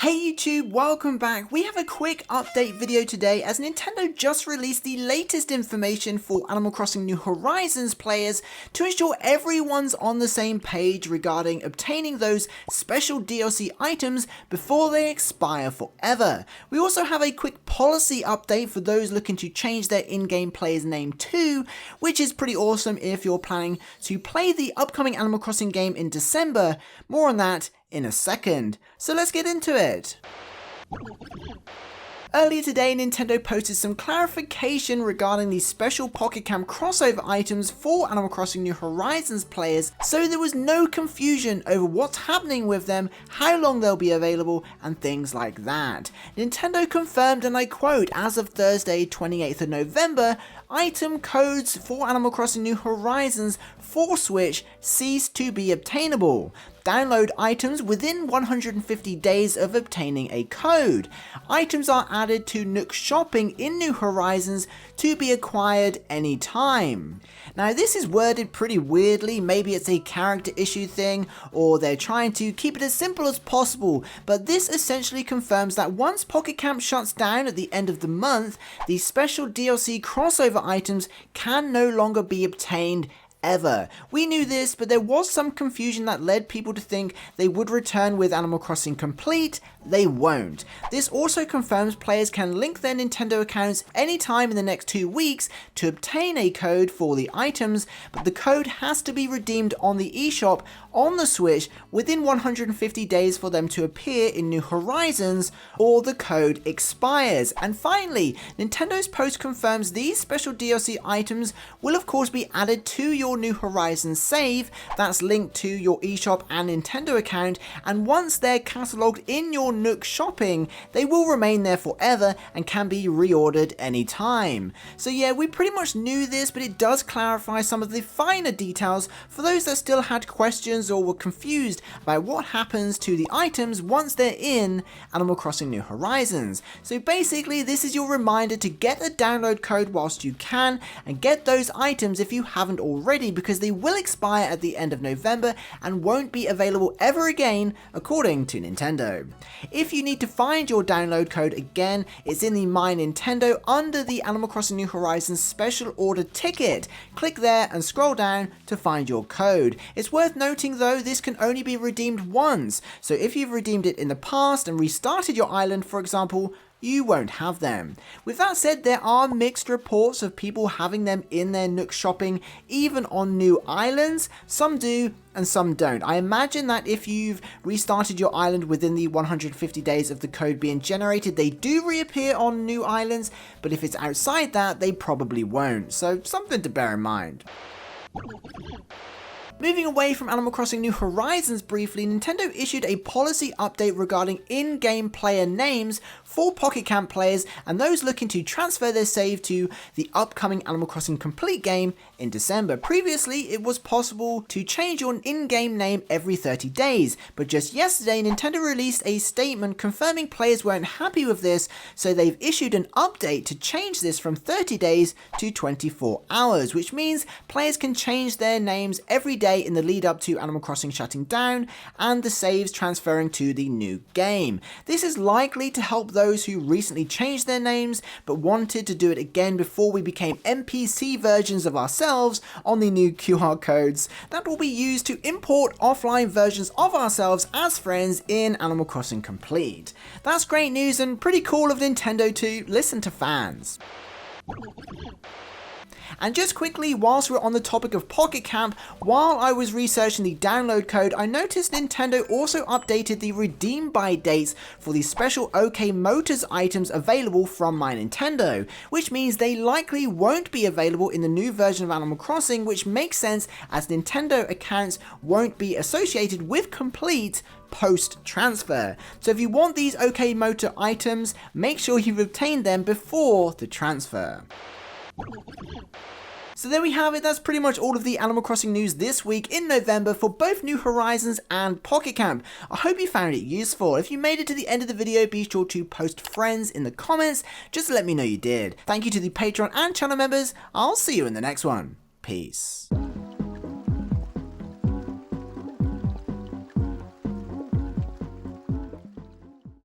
Hey YouTube, welcome back. We have a quick update video today as Nintendo just released the latest information for Animal Crossing New Horizons players to ensure everyone's on the same page regarding obtaining those special DLC items before they expire forever. We also have a quick policy update for those looking to change their in-game player's name too, which is pretty awesome if you're planning to play the upcoming Animal Crossing game in December. More on that in a second. So let's get into it. Earlier today, Nintendo posted some clarification regarding the special Pocket Camp crossover items for Animal Crossing New Horizons players, so there was no confusion over what's happening with them, how long they'll be available, and things like that. Nintendo confirmed, and I quote, as of Thursday 28th of November, item codes for Animal Crossing New Horizons for Switch cease to be obtainable. Download items within 150 days of obtaining a code. Items are added to Nook Shopping in New Horizons to be acquired anytime. Now this is worded pretty weirdly, maybe it's a character issue thing, or they're trying to keep it as simple as possible, but this essentially confirms that once Pocket Camp shuts down at the end of the month, these special DLC crossover items can no longer be obtained ever. We knew this, but there was some confusion that led people to think they would return with Animal Crossing Complete. They won't. This also confirms players can link their Nintendo accounts anytime in the next 2 weeks to obtain a code for the items, but the code has to be redeemed on the eShop on the Switch within 150 days for them to appear in New Horizons, or the code expires. And finally, Nintendo's post confirms these special DLC items will of course be added to your New Horizons save that's linked to your eShop and Nintendo account, and once they're catalogued in your Nook Shopping, they will remain there forever and can be reordered anytime. So yeah, we pretty much knew this, but it does clarify some of the finer details for those that still had questions or were confused about what happens to the items once they're in Animal Crossing New Horizons. So basically, this is your reminder to get a download code whilst you can, and get those items if you haven't already, because they will expire at the end of November and won't be available ever again, according to Nintendo. If you need to find your download code again, it's in the My Nintendo under the Animal Crossing New Horizons special order ticket. Click there and scroll down to find your code. It's worth noting though, this can only be redeemed once, so if you've redeemed it in the past and restarted your island, for example, you won't have them. With that said, there are mixed reports of people having them in their Nook Shopping even on new islands. Some do and some don't. I imagine that if you've restarted your island within the 150 days of the code being generated, they do reappear on new islands, but if it's outside that, they probably won't. So something to bear in mind. Moving away from Animal Crossing New Horizons briefly, Nintendo issued a policy update regarding in-game player names for Pocket Camp players and those looking to transfer their save to the upcoming Animal Crossing Complete game in December. Previously, it was possible to change your in-game name every 30 days, but just yesterday, Nintendo released a statement confirming players weren't happy with this, so they've issued an update to change this from 30 days to 24 hours, which means players can change their names every day in the lead up to Animal Crossing shutting down and the saves transferring to the new game. This is likely to help those who recently changed their names but wanted to do it again before we became NPC versions of ourselves on the new QR codes that will be used to import offline versions of ourselves as friends in Animal Crossing Complete. That's great news and pretty cool of Nintendo to listen to fans. And just quickly, whilst we're on the topic of Pocket Camp, while I was researching the download code, I noticed Nintendo also updated the redeem by dates for the special OK Motors items available from My Nintendo, which means they likely won't be available in the new version of Animal Crossing, which makes sense as Nintendo accounts won't be associated with Complete post-transfer. So if you want these OK Motor items, make sure you've obtained them before the transfer. So there we have it, that's pretty much all of the Animal Crossing news this week in November for both New Horizons and Pocket Camp. I hope you found it useful. If you made it to the end of the video, be sure to post friends in the comments just to let me know you did. Thank you to the Patreon and channel members. I'll see you in the next one. Peace.